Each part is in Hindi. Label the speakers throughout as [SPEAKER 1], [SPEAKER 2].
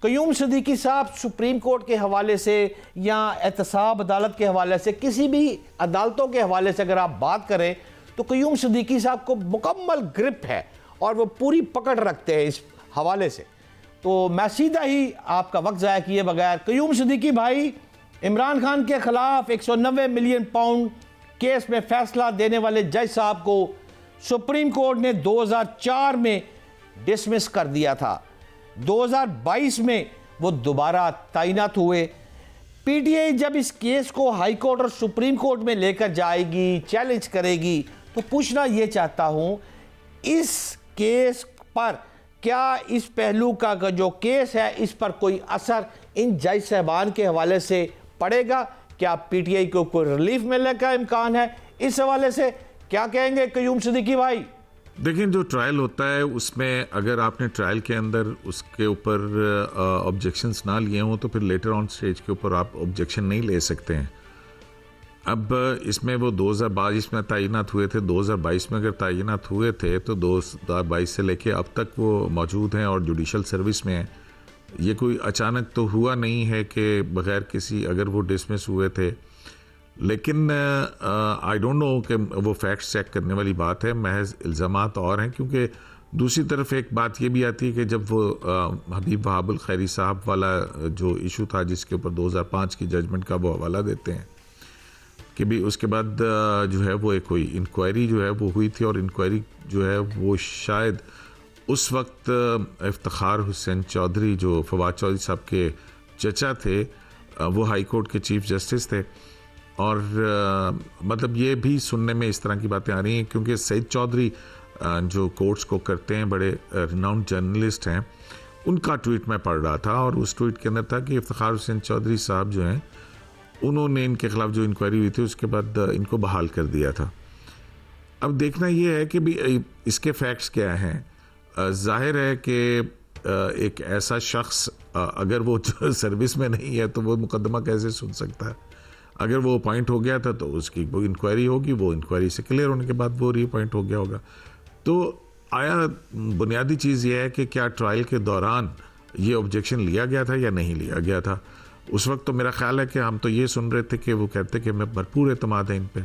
[SPEAKER 1] क़य्यूम सिद्दीकी साहब सुप्रीम कोर्ट के हवाले से या एहतसाब अदालत के हवाले से, किसी भी अदालतों के हवाले से अगर आप बात करें तो क़य्यूम सिद्दीकी साहब को मुकम्मल ग्रिप है और वो पूरी पकड़ रखते हैं इस हवाले से। तो मैं सीधा ही आपका वक्त ज़ाया किए बगैर, क़य्यूम सिद्दीकी भाई, इमरान खान के ख़िलाफ़ 190 मिलियन पाउंड केस में फ़ैसला देने वाले जज साहब को सुप्रीम कोर्ट ने 2004 में डिसमिस कर दिया था। 2022 में वो दोबारा तैनात हुए। पीटीआई जब इस केस को हाई कोर्ट और सुप्रीम कोर्ट में लेकर जाएगी, चैलेंज करेगी, तो पूछना ये चाहता हूँ, इस केस पर क्या इस पहलू का जो केस है इस पर कोई असर इन जज साहबान के हवाले से पड़ेगा? क्या पीटीआई को कोई रिलीफ मिलने का इम्कान है? इस हवाले से क्या कहेंगे क़य्यूम सिद्दीकी भाई?
[SPEAKER 2] देखिए, जो ट्रायल होता है उसमें अगर आपने ट्रायल के अंदर उसके ऊपर ऑब्जेक्शंस ना लिए हों तो फिर लेटर ऑन स्टेज के ऊपर आप ऑब्जेक्शन नहीं ले सकते हैं। अब इसमें वो 2022 में तैनात हुए थे, 2022 में अगर तैनात हुए थे तो 2022 से लेके अब तक वो मौजूद हैं और जुडिशल सर्विस में हैं। ये कोई अचानक तो हुआ नहीं है कि बग़ैर किसी अगर वो डिसमिस हुए थे, लेकिन आई डोंट नो कि वो फैक्ट्स चेक करने वाली बात है, महज इल्ज़ामात और हैं। क्योंकि दूसरी तरफ एक बात ये भी आती है कि जब वो हबीब वहाबुल खैरी साहब वाला जो इशू था जिसके ऊपर 2005 की जजमेंट का वो हवाला देते हैं कि भी उसके बाद जो है वो एक कोई इंक्वायरी जो है वो हुई थी, और इंक्वायरी जो है वो शायद उस वक्त इफ्तिखार हुसैन चौधरी जो फवाद चौधरी साहब के चचा थे, वो हाई कोर्ट के चीफ जस्टिस थे। और मतलब ये भी सुनने में इस तरह की बातें आ रही हैं क्योंकि सईद चौधरी जो कोर्ट्स को करते हैं, बड़े रिनाउंड जर्नलिस्ट हैं, उनका ट्वीट मैं पढ़ रहा था और उस ट्वीट के अंदर था कि इफ्तिखार हुसैन चौधरी साहब जो हैं उन्होंने इनके ख़िलाफ़ जो इंक्वायरी हुई थी उसके बाद इनको बहाल कर दिया था। अब देखना ये है कि भी इसके फैक्ट्स क्या हैं। जाहिर है कि एक ऐसा शख्स अगर वो सर्विस में नहीं है तो वो मुकदमा कैसे सुन सकता है। अगर वो अपॉइंट हो गया था तो उसकी वो इंक्वायरी होगी, वो इंक्वायरी से क्लियर होने के बाद वो रीअपॉइंट हो गया होगा। तो आया बुनियादी चीज़ ये है कि क्या ट्रायल के दौरान ये ऑब्जेक्शन लिया गया था या नहीं लिया गया था। उस वक्त तो मेरा ख्याल है कि हम तो ये सुन रहे थे कि वो कहते कि हमें भरपूर एतमाद है इन पे।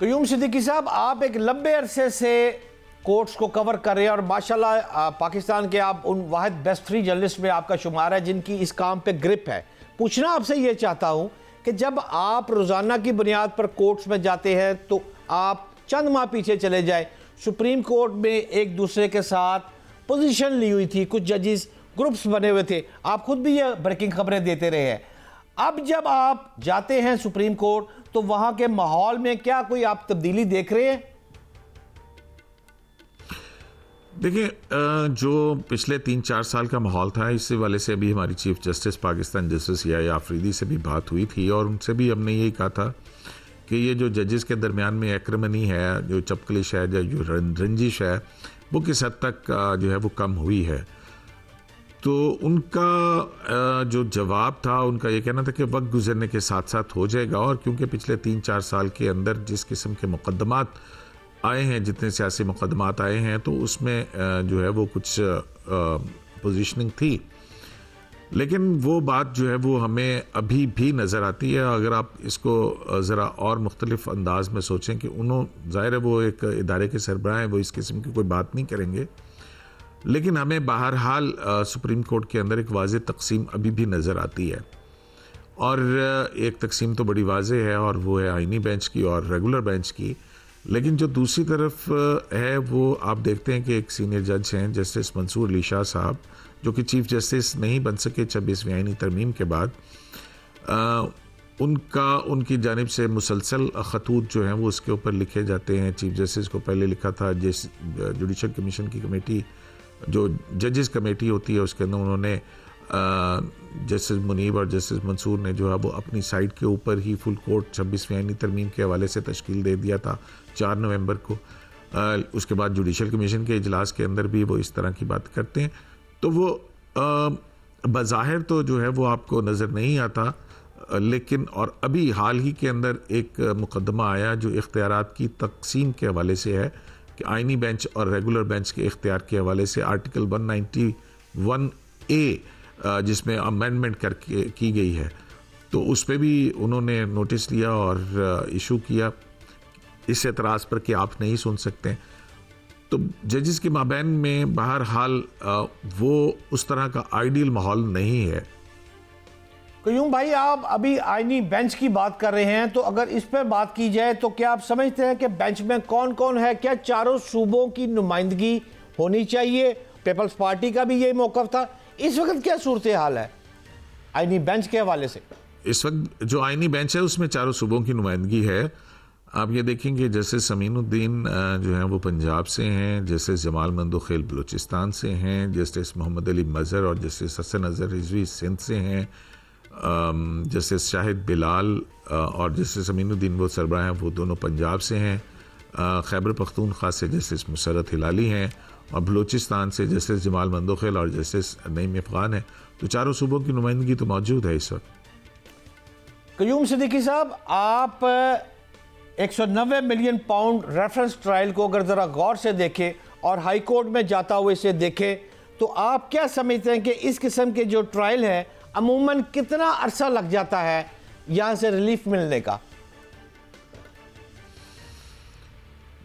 [SPEAKER 1] क़य्यूम सिद्दीकी साहब, आप एक लंबे अरसे से कोर्ट्स को कवर कर रहे हैं और माशाल्लाह पाकिस्तान के आप उन वाहिद बेस्ट 3 जर्नलिस्ट में आपका शुमार है जिनकी इस काम पे ग्रिप है। पूछना आपसे ये चाहता हूँ कि जब आप रोज़ाना की बुनियाद पर कोर्ट्स में जाते हैं तो आप चंद माह पीछे चले जाए, सुप्रीम कोर्ट में एक दूसरे के साथ पोजीशन ली हुई थी, कुछ जजेस ग्रुप्स बने हुए थे, आप खुद भी ये ब्रेकिंग खबरें देते रहे हैं। अब जब आप जाते हैं सुप्रीम कोर्ट तो वहाँ के माहौल में क्या कोई आप तब्दीली देख रहे हैं?
[SPEAKER 2] देखिए, जो पिछले 3-4 साल का माहौल था, इस वाले से अभी हमारी चीफ जस्टिस पाकिस्तान जस्टिस या आफरीदी से भी बात हुई थी और उनसे भी हमने यही कहा था कि ये जो जजेस के दरमियान में एक्रिमनी है, जो चपकलिश है, जो रंजिश है, वो किस हद तक जो है वो कम हुई है। तो उनका जो जवाब था, उनका ये कहना था कि वक्त गुजरने के साथ साथ हो जाएगा। और क्योंकि पिछले 3-4 साल के अंदर जिस किस्म के मुकदमात आए हैं, जितने सियासी मुकदमात आए हैं, तो उसमें जो है वो कुछ पोजीशनिंग थी, लेकिन वो बात जो है वो हमें अभी भी नज़र आती है। अगर आप इसको ज़रा और मुख्तलिफ अंदाज में सोचें कि ज़ाहिर है वो एक इदारे के सरबराह हैं, वो इस किस्म की कोई बात नहीं करेंगे, लेकिन हमें बहरहाल सुप्रीम कोर्ट के अंदर एक वाज़ेह तकसीम अभी भी नज़र आती है। और एक तकसीम तो बड़ी वाज़ेह है और वो है आइनी बेंच की और रेगुलर बेंच की। लेकिन जो दूसरी तरफ है वो आप देखते हैं कि एक सीनियर जज हैं जस्टिस मंसूर अली शाह साहब, जो कि चीफ जस्टिस नहीं बन सके 26वीं आईनी तरमीम के बाद। उनकी जानिब से मुसलसल खतूत जो हैं वो उसके ऊपर लिखे जाते हैं। चीफ जस्टिस को पहले लिखा था जुडिशल कमीशन की कमेटी, जो जजेस कमेटी होती है, उसके अंदर उन्होंने जस्टिस मुनीब और जस्टिस मंसूर ने जो है वो अपनी साइड के ऊपर ही फुल कोर्ट 26वीं आईनी तरमीम के हवाले से तश्कील दे दिया था 4 नवंबर को। उसके बाद जुडिशल कमीशन के इजलास के अंदर भी वो इस तरह की बात करते हैं। तो वो बज़ाहिर तो जो है वो आपको नज़र नहीं आता, लेकिन और अभी हाल ही के अंदर एक मुकदमा आया जो इख्तियारात की तकसीम के हवाले से है कि आइनी बेंच और रेगुलर बेंच के इख्तियार के हवाले से आर्टिकल 191 ए जिसमें अमेंडमेंट करके की गई है, तो उस पर भी उन्होंने नोटिस लिया और इशू किया इस एतराज़ पर कि आप नहीं सुन सकते। तो जजेस के माबैन में बहरहाल वो उस तरह का आइडियल माहौल नहीं है।
[SPEAKER 1] क़य्यूम भाई, आप अभी आईनी बेंच की बात कर रहे हैं, तो अगर इस पर बात की जाए तो क्या आप समझते हैं कि बेंच में कौन कौन है? क्या चारों सूबों की नुमाइंदगी होनी चाहिए? पीपल्स पार्टी का भी यही मौक़िफ़ था। इस वक्त क्या सूरत हाल है आईनी बेंच के हवाले से?
[SPEAKER 2] इस वक्त जो आईनी बेंच है उसमें चारों सूबों की नुमाइंदगी है। आप ये देखेंगे जस्टिस अमीनुद्दीन जो हैं वो पंजाब से हैं, जस्टिस जमाल मंदोखेल बलूचिस्तान से हैं, जस्टिस मोहम्मद अली मज़हर और जस्टिस हसन अज़हर रिजवी सिंध से हैं, जस्टिस शाहिद बिलाल और जस्टिस अमीनुद्दीन वो सरबराह हैं वो दोनों पंजाब से हैं, खैबर पख्तूनख्वा से जस्टिस मुसरत हिलाली हैं और बलूचिस्तान से जस्टिस जमाल मंदोखेल और जस्टिस नईम अफ़गान है। तो चारों सूबों की नुमाइंदगी तो मौजूद है इस वक्त।
[SPEAKER 1] क़य्यूम सिद्दीकी साहब, आप 190 मिलियन पाउंड रेफरेंस ट्रायल को अगर ज़रा गौर से देखें और हाई कोर्ट में जाता हुए इसे देखें, तो आप क्या समझते हैं कि इस किस्म के जो ट्रायल है अमूमन कितना अरसा लग जाता है यहाँ से रिलीफ मिलने का?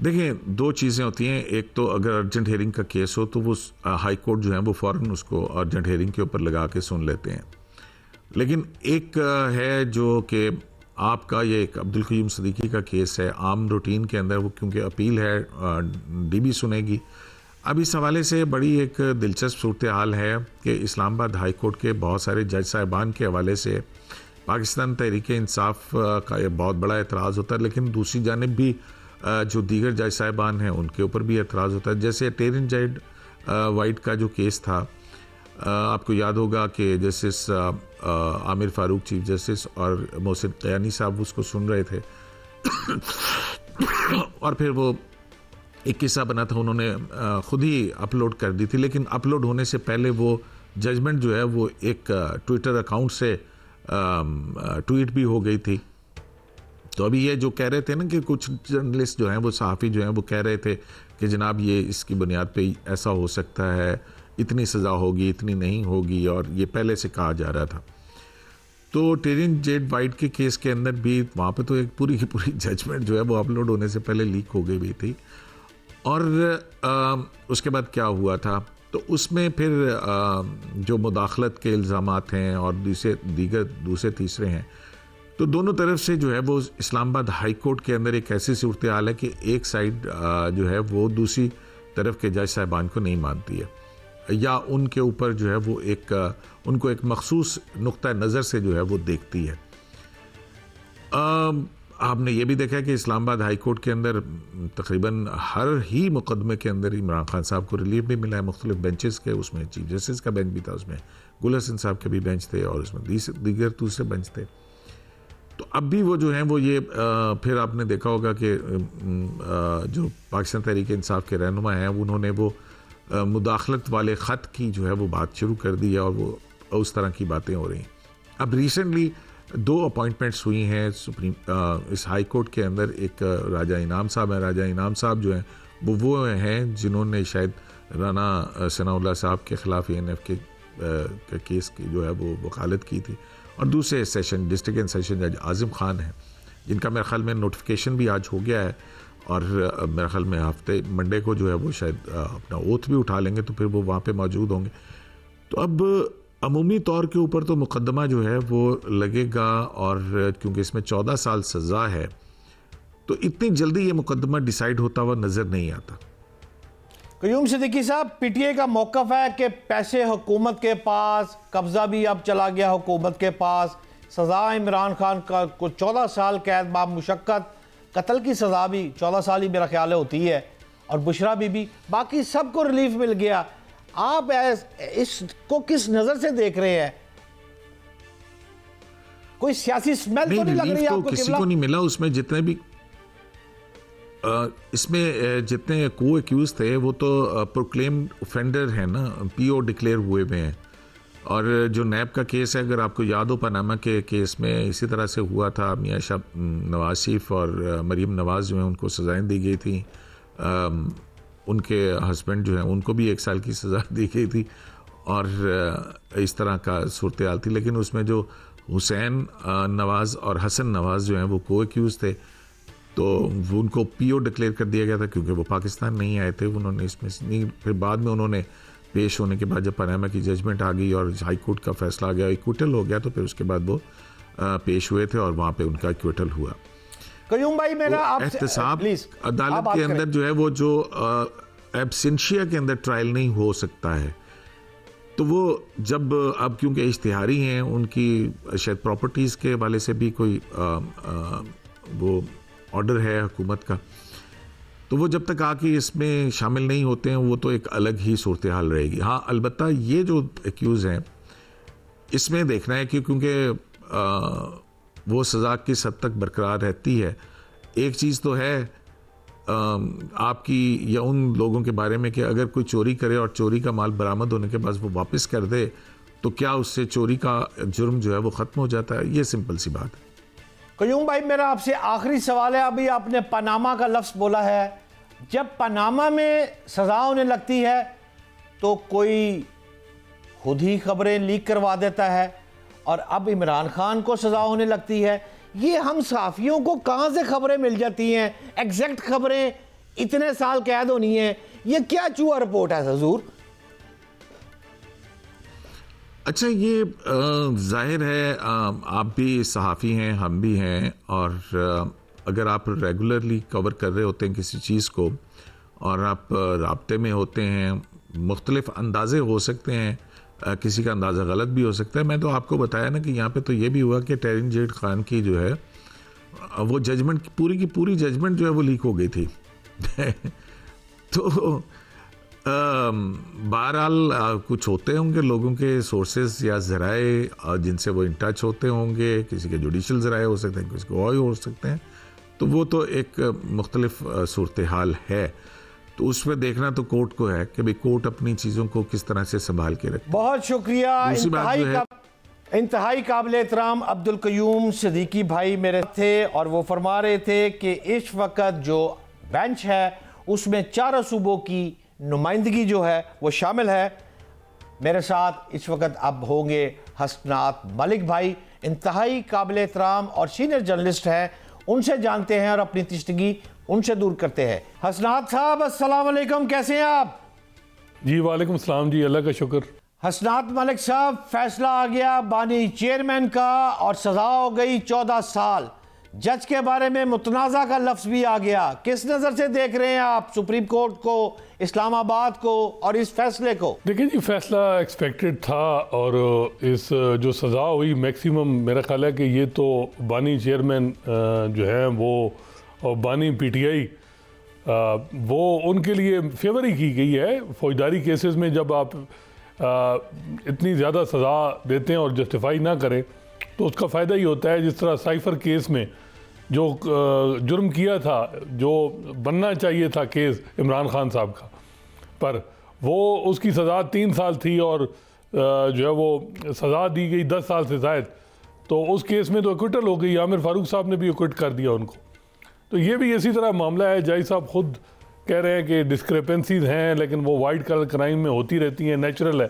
[SPEAKER 2] देखिए, दो चीज़ें होती हैं। एक तो अगर अर्जेंट हेयरिंग का केस हो तो वो हाई कोर्ट जो है वो फ़ौरन उसको अर्जेंट हेयरिंग के ऊपर लगा के सुन लेते हैं। लेकिन एक है जो कि आपका ये एक अब्दुल क़य्यूम सिद्दीकी का केस है, आम रूटीन के अंदर वो क्योंकि अपील है डीबी सुनेगी। अब इस हवाले से बड़ी एक दिलचस्प सूरत हाल है कि इस्लामाबाद हाई कोर्ट के बहुत सारे जज साहिबान के हवाले से पाकिस्तान तहरीक इंसाफ का ये बहुत बड़ा एतराज़ होता है, लेकिन दूसरी जानिब भी जो दीगर जज साहिबान हैं उनके ऊपर भी एतराज़ होता है। जैसे टेरिन जेड वाइट का जो केस था, आपको याद होगा कि justice Aamir Farooq chief justice और मोहसिन क़यानी साहब उसको सुन रहे थे और फिर वो एक किस्सा बना था, उन्होंने ख़ुद ही अपलोड कर दी थी, लेकिन अपलोड होने से पहले वो जजमेंट जो है वो एक ट्विटर अकाउंट से ट्वीट भी हो गई थी। तो अभी ये जो कह रहे थे ना कि कुछ जर्नलिस्ट जो हैं वो सहाफ़ी जो हैं वो कह रहे थे कि जनाब ये इसकी बुनियाद पे ऐसा हो सकता है, इतनी सज़ा होगी, इतनी नहीं होगी, और ये पहले से कहा जा रहा था। तो टेरिन जेड वाइट के केस के अंदर भी वहाँ पे तो एक पूरी की पूरी जजमेंट जो है वो अपलोड होने से पहले लीक हो गई भी थी। और उसके बाद क्या हुआ था, तो उसमें फिर जो मुदाखलत के इल्ज़ामात हैं और दूसरे तीसरे हैं, तो दोनों तरफ से जो है वो इस्लामाबाद हाई कोर्ट के अंदर एक ऐसी सूरत हाल है कि एक साइड जो है वो दूसरी तरफ के जज साहिबान को नहीं मानती है या उनके ऊपर जो है वो उनको एक मखसूस नुक्ता नज़र से जो है वो देखती है। आपने ये भी देखा है कि इस्लामाबाद हाई कोर्ट के अंदर तकरीबन हर ही मुकदमे के अंदर इमरान खान साहब को रिलीफ भी मिला है मुख्तलिफ बेंचेस के। उसमें चीफ जस्टिस का बेंच भी था, उसमें गुल हसन साहब के भी बेंच थे और उसमें दीगर दूसरे बेंच थे। तो अब भी वो जो हैं वो ये फिर आपने देखा होगा कि जो पाकिस्तान तहरीक इंसाफ के रहनुमा हैं उन्होंने वो मुदाखलत वाले ख़त की जो है वो बात शुरू कर दी है और वो उस तरह की बातें हो रही हैं। अब रिसेंटली 2 अपॉइंटमेंट्स हुई हैं इस हाई कोर्ट के अंदर। एक राजा इनाम साहब हैं। राजा इनाम साहब जो हैं वो हैं जिन्होंने शायद राना सनाउल्लाह साहब के ख़िलाफ़ ANF के केस की जो है वो वकालत की थी। और दूसरे सेशन डिस्ट्रिक्ट एंड सेशन जज आज़िम खान हैं, जिनका मेरे ख्याल में नोटिफिकेशन भी आज हो गया है और मेरे ख्याल में मंडे को जो है वो शायद अपना ओथ भी उठा लेंगे, तो फिर वो वहाँ पे मौजूद होंगे। तो अब अमूमी तौर के ऊपर तो मुकदमा जो है वो लगेगा, और क्योंकि इसमें 14 साल सज़ा है तो इतनी जल्दी ये मुकदमा डिसाइड होता हुआ नज़र नहीं आता।
[SPEAKER 1] क़य्यूम सिद्दीकी साहब, PTI का मौक़िफ़ है कि पैसे हुकूमत के पास, कब्ज़ा भी अब चला गया हुकूमत के पास, सज़ा इमरान खान का को 14 साल कैद बा मुशक्क़त, कत्ल की सज़ा भी 14 साल ही मेरा ख्याल होती है, और बुशरा बीबी, बाकी सबको रिलीफ मिल गया। आप इसको किस नज़र से देख रहे हैं? कोई सियासी स्मेल तो नहीं लग रही है आपको?
[SPEAKER 2] किसी को नहीं मिला। उसमें जितने भी इसमें जितने को एक्यूज थे वो तो प्रोक्लेम्ड ऑफेंडर है ना, PO डिक्लेयर हुए हुए हैं। और जो नैब का केस है, अगर आपको याद हो, पनामा के केस में इसी तरह से हुआ था। मियां शाह नवाज शरीफ और मरीम नवाज़ जो हैं उनको सज़ाएँ दी गई थी। उनके हस्बैंड जो हैं उनको भी 1 साल की सज़ा दी गई थी। और इस तरह का सूरत हाल थी। लेकिन उसमें जो हुसैन नवाज़ और हसन नवाज़ जो हैं वो को एक्यूज़ थे, तो वो उनको पीओ डिक्लेयर कर दिया गया था क्योंकि वो पाकिस्तान नहीं आए थे। उन्होंने इसमें नहीं, फिर बाद में उन्होंने पेश होने के बाद जब पनामा की जजमेंट आ गई और हाई कोर्ट का फैसला आ गया, एक्विटल हो गया, तो फिर उसके बाद वो पेश हुए थे और वहाँ पे उनका एक्विटल हुआ।
[SPEAKER 1] कयूम भाई मेरा आपसे
[SPEAKER 2] एहतसाब
[SPEAKER 1] प्लीज
[SPEAKER 2] अदालत के अंदर जो है वो जो एब्सेंशिया के अंदर ट्रायल नहीं हो सकता है, तो वो जब अब क्योंकि इश्तिहारी हैं, उनकी शायद प्रॉपर्टीज़ के हवाले से भी कोई वो ऑर्डर है हुकूमत का, तो वो जब तक आके इसमें शामिल नहीं होते हैं वो तो एक अलग ही सूरत हाल रहेगी। हाँ, अलबत्ता ये जो एक्यूज़ हैं इसमें देखना है कि क्योंकि वो सज़ा किस हद तक बरकरार रहती है। एक चीज़ तो है आपकी या उन लोगों के बारे में कि अगर कोई चोरी करे और चोरी का माल बरामद होने के बाद वो वापस कर दे, तो क्या उससे चोरी का जुर्म जो है वो ख़त्म हो जाता है? ये सिंपल सी बात है।
[SPEAKER 1] कयूम भाई मेरा आपसे आखिरी सवाल है, अभी आपने पनामा का लफ्ज़ बोला है, जब पनामा में सज़ा होने लगती है तो कोई खुद ही खबरें लीक करवा देता है और अब इमरान खान को सज़ा होने लगती है। ये हम सहाफ़ियों को कहाँ से खबरें मिल जाती हैं? एग्जैक्ट खबरें, इतने साल कैद होनी है, ये क्या चूहा रिपोर्ट है हुजूर?
[SPEAKER 2] अच्छा, ये जाहिर है आप भी सहाफ़ी हैं, हम भी हैं, और अगर आप रेगुलरली कवर कर रहे होते हैं किसी चीज़ को और आप राब्ते में होते हैं, मुख्तलिफ अंदाज़े हो सकते हैं, किसी का अंदाज़ा गलत भी हो सकता है। मैं तो आपको बताया ना कि यहाँ पे तो ये भी हुआ कि तहरीर खान की जो है वो जजमेंट पूरी की पूरी जजमेंट जो है वो लीक हो गई थी तो बहरहाल कुछ होते होंगे लोगों के सोर्सेज या ज़राए जिनसे वो इन टच होते होंगे, किसी के जुडिशल ज़राए हो सकते हैं, किसी को और हो सकते हैं, तो वो तो एक मुख्तलिफ सूरत हाल है। तो उसमें देखना तो कोर्ट को है कि भाई कोर्ट अपनी चीज़ों को किस तरह से संभाल के रखे।
[SPEAKER 1] बहुत शुक्रिया। इंतहाई काबिल एहतराम अब्दुल कयूम सिद्दीकी भाई मेरे थे और वो फरमा रहे थे कि इस वक्त जो बेंच है उसमें 4 सूबों की नुमाइंदगी जो है वो शामिल है। मेरे साथ इस वक्त अब होंगे हसनात मलिक भाई, इंतहाई काबिल एहतराम और सीनियर जर्नलिस्ट हैं, उनसे जानते हैं और अपनी तिश्तगी उनसे दूर करते हैं। हसनात साहब अस्सलाम वालेकुम, कैसे हैं आप?
[SPEAKER 3] जी वालेकुम सलाम जी, अल्लाह का शुक्र।
[SPEAKER 1] हसनात मलिक साहब, फैसला आ गया बानी चेयरमैन का और सज़ा हो गई 14 साल। जज के बारे में मुतनाज़ा का लफ्ज़ भी आ गया। किस नज़र से देख रहे हैं आप सुप्रीम कोर्ट को, इस्लामाबाद को और इस फैसले को?
[SPEAKER 3] देखिए जी, फैसला एक्सपेक्टेड था और इस जो सज़ा हुई मैक्सिमम मेरा ख्याल है कि ये तो बानी चेयरमैन जो है वो और बानी पीटीआई वो उनके लिए फेवर ही की गई है। फौजदारी केसेस में जब आप इतनी ज़्यादा सज़ा देते हैं और जस्टिफाई ना करें तो उसका फ़ायदा ही होता है। जिस तरह साइफ़र केस में जो जुर्म किया था, जो बनना चाहिए था केस इमरान खान साहब का, पर वो उसकी सज़ा 3 साल थी और जो है वो सज़ा दी गई 10 साल से ज़ायद, तो उस केस में तो एक्विटल हो गई। आमिर फारूक साहब ने भी एक्विट कर दिया उनको। तो ये भी इसी तरह मामला है। जज साहब खुद कह रहे हैं कि डिस्क्रिपेंसीज हैं लेकिन वो वाइट कलर क्राइम में होती रहती हैं, नेचुरल है।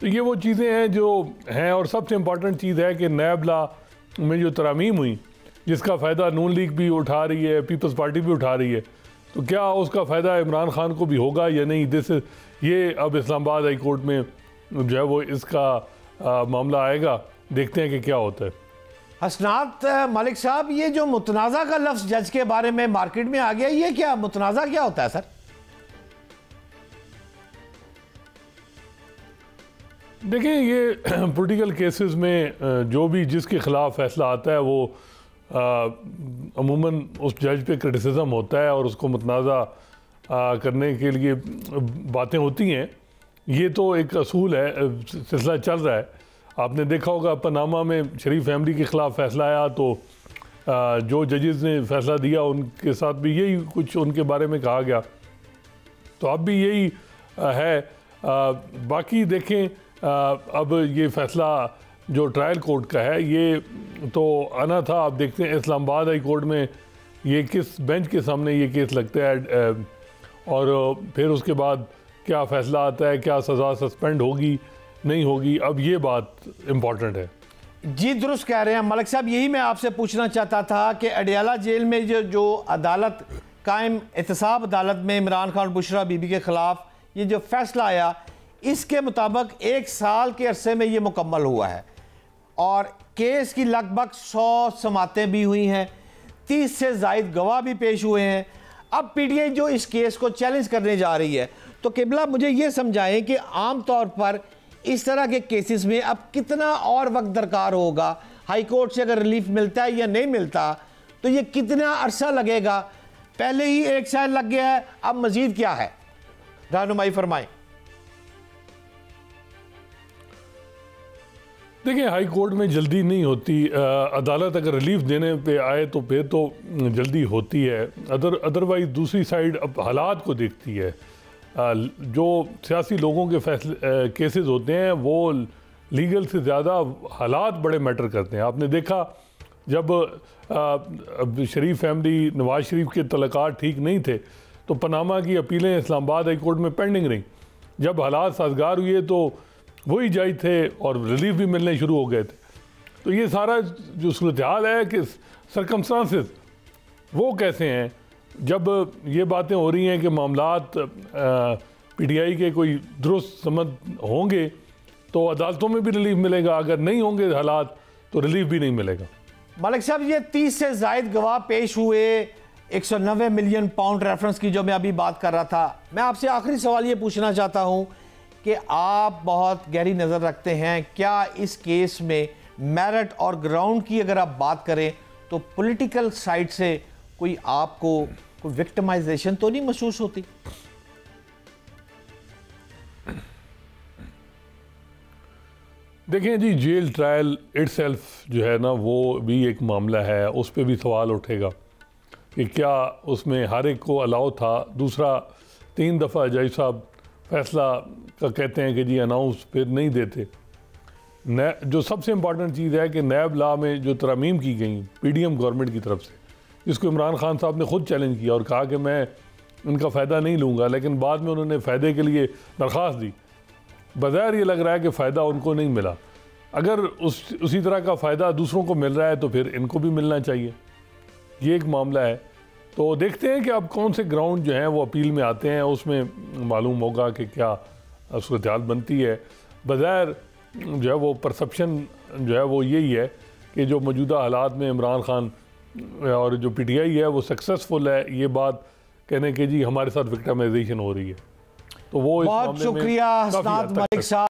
[SPEAKER 3] तो ये वो चीज़ें हैं जो हैं। और सबसे इम्पॉर्टेंट चीज़ है कि नैब लॉ में जो तरामीम हुई जिसका फ़ायदा नून लीग भी उठा रही है, पीपल्स पार्टी भी उठा रही है, तो क्या उसका फ़ायदा इमरान खान को भी होगा या नहीं? ये अब इस्लामाबाद हाई कोर्ट में जो है वो इसका मामला आएगा, देखते हैं कि क्या होता है।
[SPEAKER 1] हसनात मलिक साहब, ये जो मुतनाज़ा का लफ्ज़ जज के बारे में मार्केट में आ गया, ये क्या मुतनाज़ा क्या होता है सर?
[SPEAKER 3] देखें, ये पॉलिटिकल केसेस में जो भी जिसके ख़िलाफ़ फैसला आता है वो अमूमन उस जज पे क्रिटिसिज्म होता है और उसको मुतनाज़ा करने के लिए बातें होती हैं। ये तो एक असूल है, सिलसिला चल रहा है। आपने देखा होगा पनामा में शरीफ फैमिली के ख़िलाफ़ फैसला आया तो जो जजेस ने फैसला दिया उनके साथ भी यही कुछ उनके बारे में कहा गया, तो अब भी यही है। बाकी देखें, अब ये फ़ैसला जो ट्रायल कोर्ट का है ये तो आना था। अब देखते हैं इस्लामाबाद हाई कोर्ट में ये किस बेंच के सामने ये केस लगता है और फिर उसके बाद क्या फ़ैसला आता है, क्या सज़ा सस्पेंड होगी नहीं होगी, अब ये बात इम्पॉर्टेंट है।
[SPEAKER 1] जी दुरुस्त कह रहे हैं मलिक साहब, यही मैं आपसे पूछना चाहता था कि अडियाला जेल में जो अदालत कायम एहतसाब अदालत में इमरान खान और बुशरा बीबी के ख़िलाफ़ ये जो फैसला आया, इसके मुताबिक 1 साल के अरसे में ये मुकम्मल हुआ है और केस की लगभग 100 समातें भी हुई हैं, 30 से ज़ायद गवाह भी पेश हुए हैं। अब पीटीआई जो इस केस को चैलेंज करने जा रही है, तो किबला मुझे ये समझाएं कि आम तौर पर इस तरह के केसेस में अब कितना और वक्त दरकार होगा? हाई कोर्ट से अगर रिलीफ मिलता है या नहीं मिलता तो ये कितना अरसा लगेगा? पहले ही 1 साल लग गया है, अब मजीद क्या है? रहनुमाई फरमाएं।
[SPEAKER 3] देखिए, हाई कोर्ट में जल्दी नहीं होती। अदालत अगर रिलीफ देने पे आए तो फिर तो जल्दी होती है। अदरवाइज दूसरी साइड अब हालात को देखती है। जो सियासी लोगों के फैसले केसेस होते हैं वो लीगल से ज़्यादा हालात बड़े मैटर करते हैं। आपने देखा जब शरीफ फैमिली, नवाज शरीफ के तलक़ात ठीक नहीं थे तो पनामा की अपीलें इस्लामाबाद हाई कोर्ट में पेंडिंग रहीं। जब हालात साजगार हुए तो वही जायज़ थे और रिलीफ भी मिलने शुरू हो गए थे। तो ये सारा जो सूरत हाल है कि सरकमस्टांसेस वो कैसे हैं, जब ये बातें हो रही हैं कि मामलात पीटीआई के कोई दुरुस्त समझ होंगे तो अदालतों में भी रिलीफ मिलेगा, अगर नहीं होंगे हालात तो रिलीफ भी नहीं मिलेगा।
[SPEAKER 1] मलिक साहब, ये 30 से ज़ायद गवाह पेश हुए, 190 मिलियन पाउंड रेफरेंस की जो मैं अभी बात कर रहा था, मैं आपसे आखिरी सवाल ये पूछना चाहता हूँ कि आप बहुत गहरी नज़र रखते हैं, क्या इस केस में मेरिट और ग्राउंड की अगर आप बात करें तो पॉलिटिकल साइड से कोई आपको कोई विक्टिमाइजेशन तो नहीं महसूस होती?
[SPEAKER 3] देखें जी, जेल ट्रायल इटसेल्फ जो है ना वो भी एक मामला है, उस पर भी सवाल उठेगा कि क्या उसमें हर एक को अलाउ था। दूसरा, 3 दफ़ा जज साहब फैसला का कहते हैं कि जी अनाउंस फिर नहीं देते। जो सबसे इम्पॉर्टेंट चीज़ है कि नैब लॉ में जो तरमीम की गई पीडीएम गवर्नमेंट की तरफ से, जिसको इमरान खान साहब ने ख़ुद चैलेंज किया और कहा कि मैं इनका फ़ायदा नहीं लूँगा, लेकिन बाद में उन्होंने फ़ायदे के लिए दरख्वास्त दी। बज़ाहिर ये लग रहा है कि फ़ायदा उनको नहीं मिला। अगर उसी तरह का फ़ायदा दूसरों को मिल रहा है तो फिर इनको भी मिलना चाहिए। ये एक मामला है। तो देखते हैं कि अब कौन से ग्राउंड जो हैं वो अपील में आते हैं, उसमें मालूम होगा कि क्या सूरत हाल बनती है। बज़ाहिर जो है वो परसेप्शन जो है वो यही है कि जो मौजूदा हालात में इमरान खान और जो पीटीआई है वो सक्सेसफुल है, ये बात कहने के जी हमारे साथ विक्टिमाइजेशन हो रही है। तो वो
[SPEAKER 1] बहुत शुक्रिया हसनात मलिक साहब।